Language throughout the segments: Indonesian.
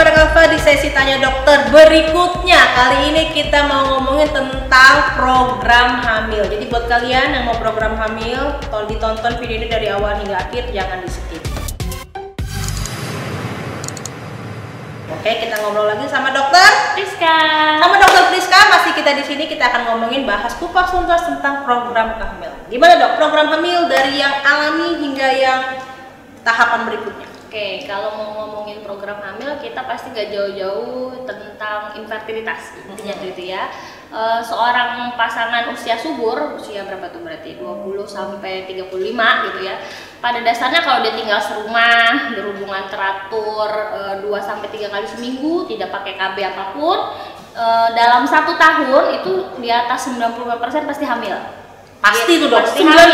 bareng Alfa di sesi Tanya Dokter berikutnya. Kali ini kita mau ngomongin tentang program hamil. Jadi buat kalian yang mau program hamil, tolong ditonton video ini dari awal hingga akhir, jangan di skip. Oke, kita ngobrol lagi sama Dokter Priska. Sama Dokter Priska, masih kita di sini, kita akan ngomongin bahas kupas tuntas tentang program hamil. Gimana Dok, program hamil dari yang alami hingga yang tahapan berikutnya? Oke, kalau mau ngomongin program hamil, kita pasti gak jauh-jauh tentang infertilitas intinya gitu ya. Seorang pasangan usia subur, usia berapa tuh berarti? 20 sampai 35 gitu ya. Pada dasarnya kalau dia tinggal serumah, berhubungan teratur 2 sampai 3 kali seminggu, tidak pakai KB apapun, dalam 1 tahun itu di atas 95% pasti hamil. Pasti tuh Dok, 95%. Nah,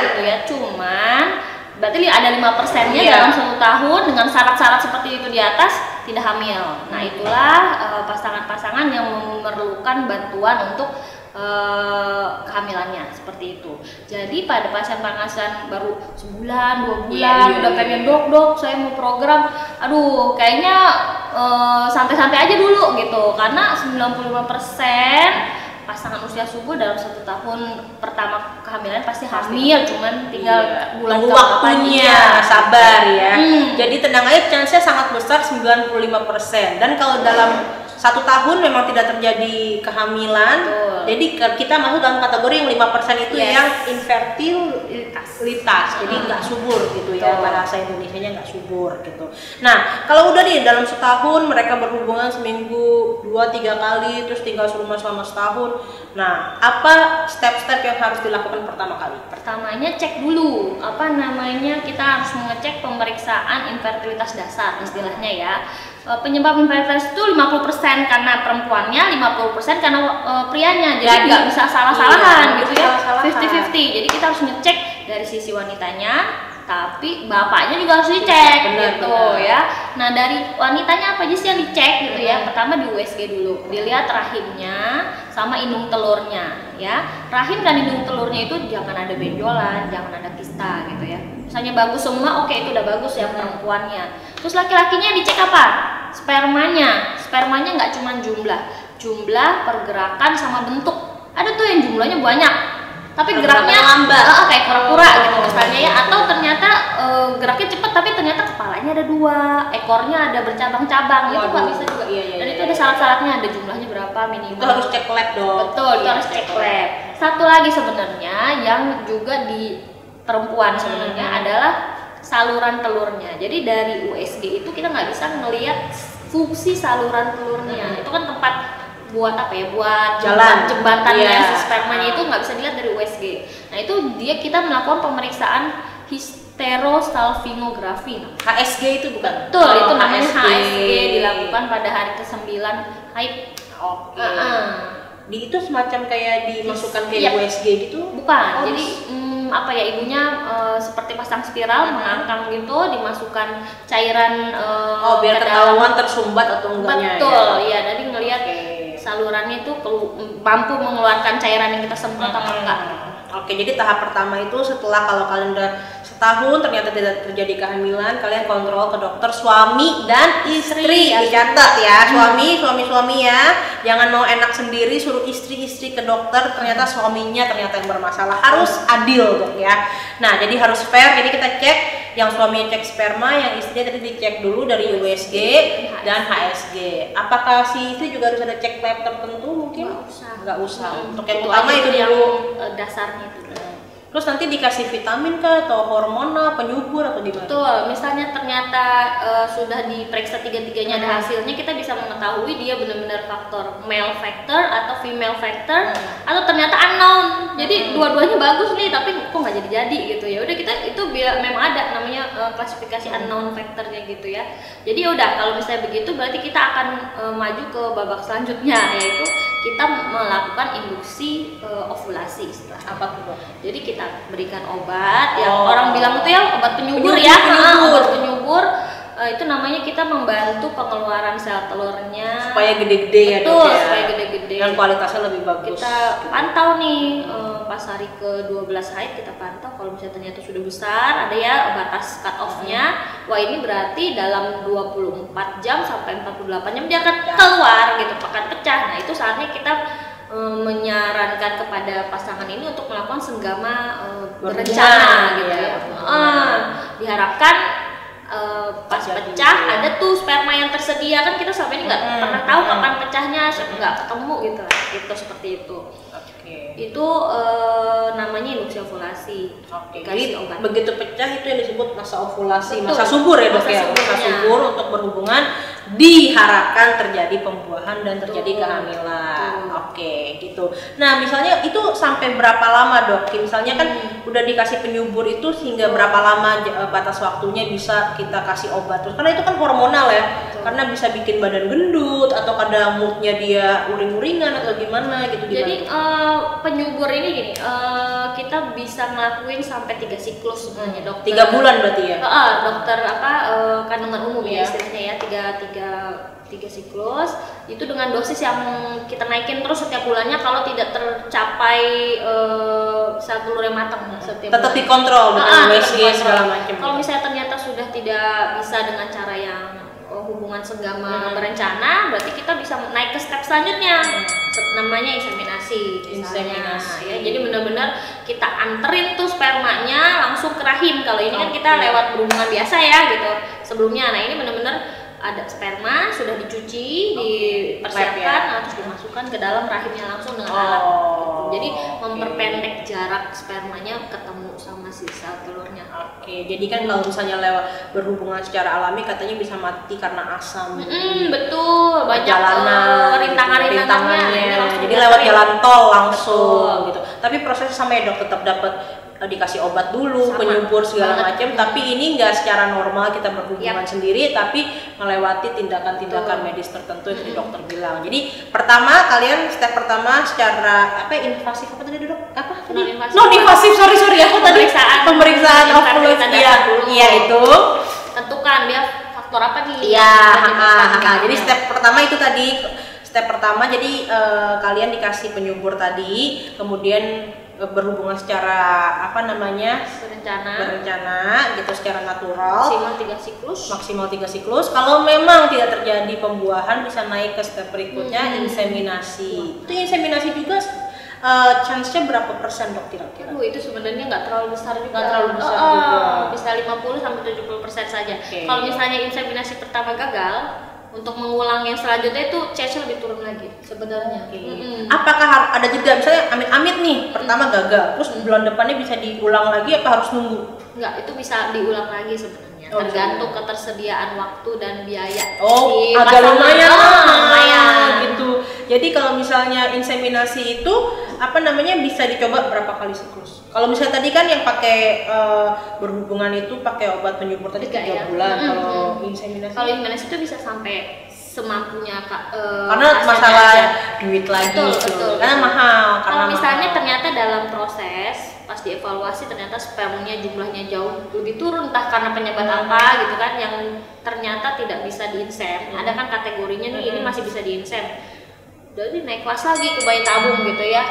gitu ya. Cuman berarti ada 5%-nya dalam 1 tahun dengan syarat-syarat seperti itu di atas tidak hamil. Nah, itulah pasangan-pasangan yang memerlukan bantuan untuk kehamilannya seperti itu. Jadi pada pasien-pasien baru sebulan, 2 bulan udah pengen dok saya mau program, aduh kayaknya santai-santai aja dulu gitu, karena 95% pasangan usia subur dalam 1 tahun pertama kehamilan pasti hamil, cuman tinggal bulan waktunya, sabar ya. Jadi tenang aja, chance-nya sangat besar 95%. Dan kalau dalam 1 tahun memang tidak terjadi kehamilan, jadi kita masuk dalam kategori yang 5% itu yang infertilitas, jadi nggak subur gitu ya, bahasa Indonesianya nggak subur gitu. Nah, kalau udah nih dalam setahun mereka berhubungan seminggu 2-3 kali, terus tinggal serumah selama setahun. Nah, apa step-step yang harus dilakukan pertama kali? Pertamanya cek dulu, kita harus mengecek pemeriksaan infertilitas dasar istilahnya ya. Penyebab infertilitas itu 50% karena perempuannya, 50% karena prianya. Jadi nggak bisa salah-salahan gitu ya, 50-50. Jadi kita harus ngecek dari sisi wanitanya, tapi bapaknya juga harus dicek gitu ya. Nah, dari wanitanya apa aja sih yang dicek gitu ya? Pertama di USG dulu, dilihat rahimnya sama indung telurnya ya. Rahim dan indung telurnya itu jangan ada benjolan, jangan ada kista gitu ya. Misalnya bagus semua, oke, itu udah bagus ya perempuannya. Terus laki-lakinya dicek apa? Spermanya nggak cuma jumlah, pergerakan sama bentuk. Ada tuh yang jumlahnya banyak, tapi geraknya lambat, kayak kura-kura gitu misalnya ya. Atau ternyata geraknya cepet, tapi ternyata kepalanya ada 2, ekornya ada bercabang-cabang, itu nggak bisa juga. Dan itu ada syarat-syaratnya, ada jumlahnya berapa minimal. Itu harus cek lab dong. Betul, itu harus cek lab. Satu lagi sebenarnya yang juga di perempuan sebenarnya adalah saluran telurnya. Jadi dari USG itu kita nggak bisa ngelihat fungsi saluran telurnya. Itu kan tempat buat apa ya? Buat jembatannya si spermanya, itu nggak bisa dilihat dari USG. Nah, itu kita melakukan pemeriksaan hysterosalpingografi. HSG itu bukan? Betul, itu namanya HSG, dilakukan pada hari ke-9 haid. Oke. Di itu semacam kayak dimasukkan ke USG gitu? Bukan. Jadi ibunya seperti pasang spiral, mengangkang gitu, dimasukkan cairan biar ketahuan tersumbat atau enggaknya. Betul, ya. Jadi ngelihat salurannya itu mampu mengeluarkan cairan yang kita semprot atau enggak. Oke, jadi tahap pertama itu setelah kalau kalian udah setahun ternyata tidak terjadi kehamilan, kalian kontrol ke dokter suami dan istri. Dicatat ya, suami ya, jangan mau enak sendiri suruh istri ke dokter, ternyata suaminya ternyata yang bermasalah. Harus adil Dok ya. Nah, jadi harus fair. Jadi kita cek, yang suaminya cek sperma, yang istrinya tadi dicek dulu dari USG dan HSG. Apakah si istri juga harus ada cek lab tertentu mungkin? Nggak usah. Untuk yang utama itu dulu dasarnya itu. Terus nanti dikasih vitamin kah atau hormonal, penyubur atau gimana? Betul, misalnya ternyata sudah diperiksa tiga-tiganya ada hasilnya, kita bisa mengetahui dia benar-benar faktor male factor atau female factor, atau ternyata unknown. Jadi dua-duanya bagus nih, tapi kok nggak jadi gitu ya. Udah, kita itu memang ada namanya klasifikasi unknown factornya gitu ya. Jadi udah, kalau misalnya begitu berarti kita akan maju ke babak selanjutnya, yaitu kita melakukan induksi ovulasi. Apa tuh? Jadi kita berikan obat yang orang bilang itu ya obat penyubur ya, obat penyubur. Itu namanya kita membantu pengeluaran sel telurnya supaya gede-gede ya Dok ya. Supaya gede-gede. Dan kualitasnya lebih bagus. Kita pantau nih pas hari ke-12 haid kita pantau, kalau misalnya ternyata sudah besar, ada ya batas cut off-nya. Wah, ini berarti dalam 24 jam sampai 48 jam dia akan keluar gitu, akan pecah. Nah, itu saatnya kita menyarankan kepada pasangan ini untuk melakukan senggama berencana gitu ya. Diharapkan pas pecah ada tuh sperma yang tersedia, kan kita sampai ini nggak pernah tahu kapan pecahnya, nggak ketemu gitu, seperti itu. Itu namanya induksi ovulasi. Jadi begitu pecah itu yang disebut masa ovulasi. Betul. Masa subur ya dok ya. Masa subur untuk berhubungan, diharapkan terjadi pembuahan dan terjadi kehamilan. Oke, gitu. Nah, misalnya itu sampai berapa lama dok? Misalnya kan udah dikasih penyubur itu hingga berapa lama batas waktunya bisa kita kasih obat terus? Karena itu kan hormonal ya. Karena bisa bikin badan gendut atau kadang moodnya dia uring-uringan atau gimana gitu. Jadi penyubur ini gini, kita bisa ngelakuin sampai 3 siklus sebenarnya dokter. 3 bulan berarti ya? Dokter kandungan umum ya istilahnya ya, 3 siklus itu dengan dosis yang kita naikin terus setiap bulannya kalau tidak tercapai sel telur yang matang setiap tetap dikontrol dengan USG segala macam. Kalau misalnya ternyata sudah tidak bisa dengan cara yang hubungan senggama berencana, berarti kita bisa naik ke step selanjutnya, namanya inseminasi. Ya, jadi benar-benar kita anterin tuh spermanya langsung ke rahim. Kalau ini kan kita lewat berhubungan biasa ya gitu sebelumnya. Nah, ini benar-benar ada sperma sudah dicuci, dipersiapkan, terus dimasukkan ke dalam rahimnya langsung dengan alat. Jadi memperpendek jarak spermanya ketemu sama si sel telurnya. Jadi kan kalau misalnya lewat berhubungan secara alami katanya bisa mati karena asam. Betul, banyak rintangannya. Jadi lewat jalan tol langsung gitu. Tapi prosesnya sama ya dok, tetap dapat dikasih obat dulu, penyubur segala macam, tapi ini nggak secara normal kita berhubungan sendiri, tapi melewati tindakan-tindakan medis tertentu yang dokter bilang. Jadi pertama kalian step pertama secara invasif apa tadi dok? Non invasif, sorry aku tadi pemeriksaan ovulasi iya itu. Tentukan dia faktor apa nih? Jadi step pertama itu tadi. Step pertama jadi kalian dikasih penyubur tadi, kemudian berhubungan secara berencana gitu, secara natural maksimal 3 siklus. Kalau memang tidak terjadi pembuahan bisa naik ke step berikutnya, inseminasi. Itu inseminasi juga chance-nya berapa persen dok kira-kira? Itu sebenarnya nggak terlalu besar juga. Bisa 50 sampai 70% saja. Kalau misalnya inseminasi pertama gagal, untuk mengulang yang selanjutnya itu chance lebih turun lagi sebenarnya. Apakah ada jeda, misalnya amit-amit nih pertama gagal, terus bulan depannya bisa diulang lagi apa harus nunggu? Enggak, itu bisa diulang lagi sebenarnya. Tergantung ketersediaan waktu dan biaya. Agak lumayan gitu. Jadi kalau misalnya inseminasi itu bisa dicoba berapa kali siklus? Kalau misalnya tadi kan yang pakai berhubungan itu pakai obat penyubur tadi 3 bulan. Kalau inseminasi itu bisa sampai semampunya karena masalah duit lagi. Betul. Karena mahal. Kalau misalnya ternyata dalam proses pas dievaluasi ternyata spermanya jumlahnya jauh lebih turun, entah karena penyebab apa gitu kan, yang ternyata tidak bisa diinsem. Ada kan kategorinya nih, ini masih bisa diinsem. Jadi naik kelas lagi ke bayi tabung gitu ya.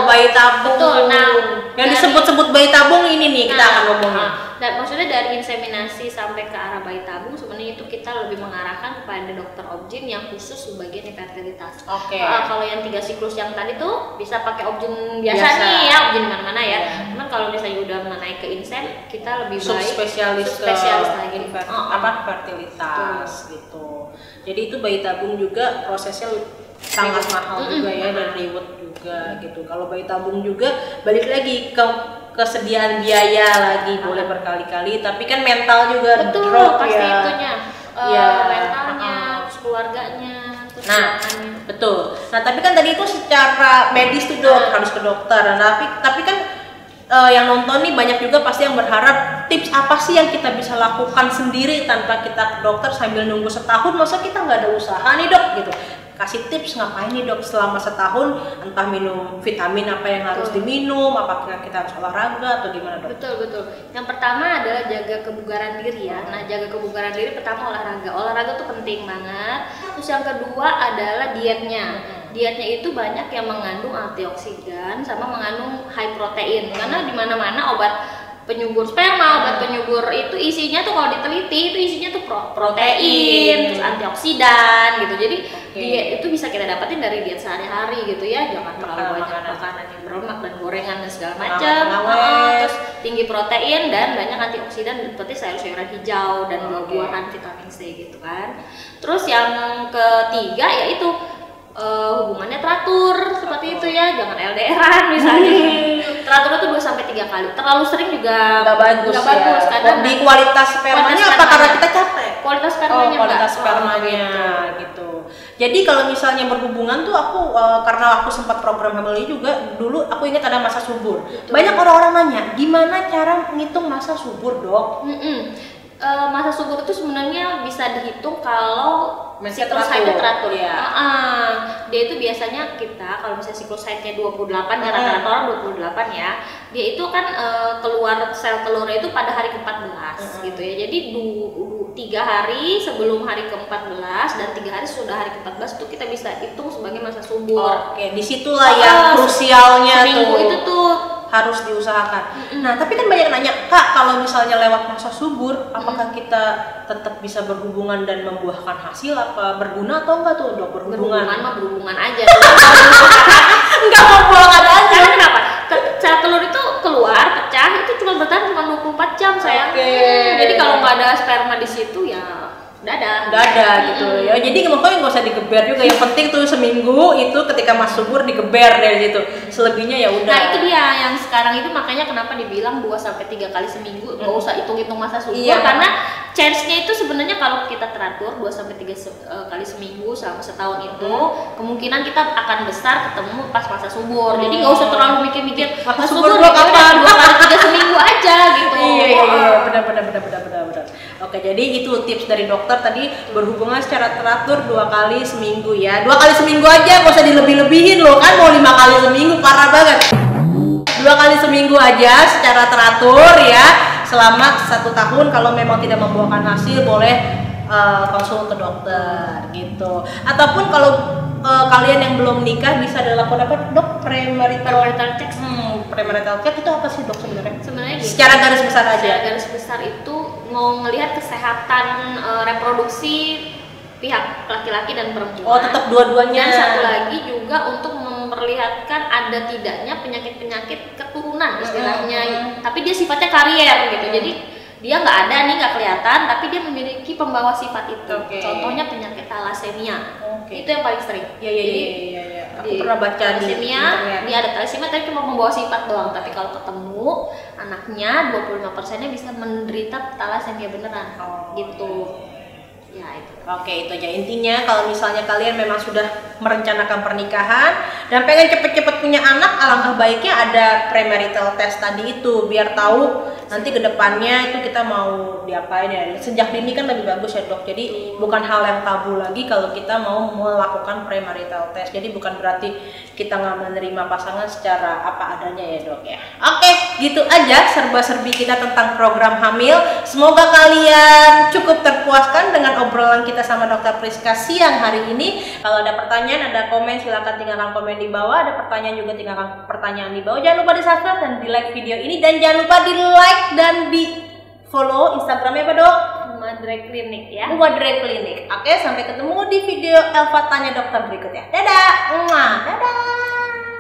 Bayi tabung. Betul. Nah, yang disebut-sebut bayi tabung ini nih kita akan ngomongin. Dan maksudnya dari inseminasi sampai ke arah bayi tabung sebenarnya itu kita lebih mengarahkan kepada dokter obgyn yang khusus bagian infertilitas. Kalau yang 3 siklus yang tadi tuh bisa pakai obgyn biasa nih ya, obgyn mana-mana ya. Cuman kalau misalnya udah naik ke insem, kita lebih baik spesialis lagi fertilitas gitu. Jadi itu bayi tabung juga prosesnya sangat mahal juga ya, dan ribet juga gitu. Kalau bayi tabung juga balik lagi ke kesediaan biaya lagi, boleh berkali-kali, tapi kan mental juga drop pasti ya. Itunya mentalnya, keluarganya, betul. Nah, tapi kan tadi itu secara medis tuh dok harus ke dokter. Tapi kan yang nonton nih banyak juga pasti yang berharap tips apa sih yang kita bisa lakukan sendiri tanpa kita ke dokter sambil nunggu setahun, masa kita nggak ada usaha nih dok gitu. Kasih tips ngapain nih dok selama setahun, entah minum vitamin apa yang harus diminum, apakah kita harus olahraga atau gimana dok? Betul. Yang pertama adalah jaga kebugaran diri ya. Nah, jaga kebugaran diri pertama olahraga tuh penting banget. Terus yang kedua adalah dietnya. dietnya itu banyak yang mengandung antioksidan sama mengandung high protein, karena di mana-mana obat penyubur sperma, obat penyubur itu isinya tuh kalau diteliti itu isinya tuh protein, terus antioksidan gitu. Jadi diet itu bisa kita dapetin dari diet sehari-hari gitu ya. Jangan terlalu banyak makanan yang berlemak dan gorengan dan segala macam. Terus tinggi protein dan banyak antioksidan seperti sayur-sayuran hijau dan buah-buahan vitamin C gitu kan. Terus yang ketiga yaitu hubungannya teratur seperti itu ya, jangan LDRan misalnya. Teratur itu 2 sampai 3 kali. Terlalu sering juga nggak bagus ya. Karena di kualitas spermanya apa karena kita capek? Kualitas spermanya kualitas spermanya gitu. Jadi kalau misalnya berhubungan tuh aku karena aku sempat program hamil ini juga dulu aku ingat ada masa subur. Betul. Banyak orang-orang nanya, gimana cara ngitung masa subur, Dok? Masa subur itu sebenarnya bisa dihitung kalau siklus haidnya teratur ya. Dia itu biasanya kita kalau misalnya siklus haidnya 28 ya, rata-rata orang 28 ya. Dia itu kan keluar sel telurnya itu pada hari ke-14 gitu ya. Jadi 3 hari sebelum hari ke-14 dan 3 hari sudah hari ke-14 itu kita bisa hitung sebagai masa subur. Oke, disitulah yang krusialnya seminggu tuh. Itu tuh harus diusahakan. Nah, tapi kan banyak nanya, Kak, kalau misalnya lewat masa subur, apakah kita tetap bisa berhubungan dan membuahkan hasil apa berguna atau enggak tuh, Dok? Berhubungan mah berhubungan aja. Enggak mau buang aja. Karena kenapa? Sel telur itu keluar, pecah, itu cuma bertahan cuma 24 jam sayang. Jadi kalau nggak ada sperma di situ ya dadah gitu ya. Jadi makanya nggak usah digeber juga. Yang penting tuh seminggu itu ketika mas subur digeber dari situ. Selebihnya ya udah. Nah itu dia yang sekarang itu makanya kenapa dibilang 2 sampai 3 kali seminggu. Nggak usah hitung-hitung masa subur karena chance-nya itu sebenarnya kalau kita teratur 2 sampai 3 kali seminggu selama setahun itu kemungkinan kita akan besar ketemu pas masa subur. Jadi nggak usah terlalu mikir-mikir masa subur kapan 2 kali 3 seminggu aja gitu. Iya benar. Oke, jadi itu tips dari dokter tadi, berhubungan secara teratur 2 kali seminggu ya. 2 kali seminggu aja, gak usah dilebih-lebihin loh kan, mau 5 kali seminggu parah banget. 2 kali seminggu aja secara teratur ya, selama 1 tahun. Kalau memang tidak membuahkan hasil boleh konsul ke dokter gitu. Ataupun kalau kalian yang belum nikah bisa dilakukan apa, Dok? Premarital check. Premarital check itu apa sih, Dok, sebenarnya? Sebenarnya gitu. Secara garis besar aja. Secara garis besar itu mau ngelihat kesehatan reproduksi pihak laki-laki dan perempuan. Oh, tetap dua-duanya. Dan satu lagi juga untuk memperlihatkan ada tidaknya penyakit-penyakit keturunan istilahnya. Tapi dia sifatnya karier gitu. Jadi dia nggak ada nih, nggak kelihatan, tapi dia memiliki pembawa sifat itu. Contohnya penyakit thalassemia. Itu yang paling sering. Iya. Aku pernah baca thalassemia, dia ada thalassemia tapi cuma membawa sifat doang. Tapi kalau ketemu anaknya 25%-nya bisa menderita thalassemia beneran. Gitu. Ya itu. Oke, itu aja intinya. Kalau misalnya kalian memang sudah merencanakan pernikahan dan pengen cepet-cepet punya anak, alangkah baiknya ada premarital test tadi itu, biar tahu nanti kedepannya itu kita mau diapain ya. Sejak dini kan lebih bagus ya, Dok. Jadi bukan hal yang tabu lagi kalau kita mau melakukan premarital test. Jadi bukan berarti kita nggak menerima pasangan secara apa adanya ya, Dok ya. Oke, gitu aja serba-serbi kita tentang program hamil. Semoga kalian cukup terpuaskan dengan obrolan kita sama Dokter Priska siang hari ini. Kalau ada pertanyaan, ada komen, silakan tinggalkan komen di bawah. Ada pertanyaan juga tinggalkan pertanyaan di bawah. Jangan lupa di subscribe dan di like video ini, dan jangan lupa di like dan di follow Instagramnya apa, Dok? Umadre Klinik ya. Umadre Klinik. Oke, sampai ketemu di video Elva Tanya Dokter berikutnya. Dadah. Dadah.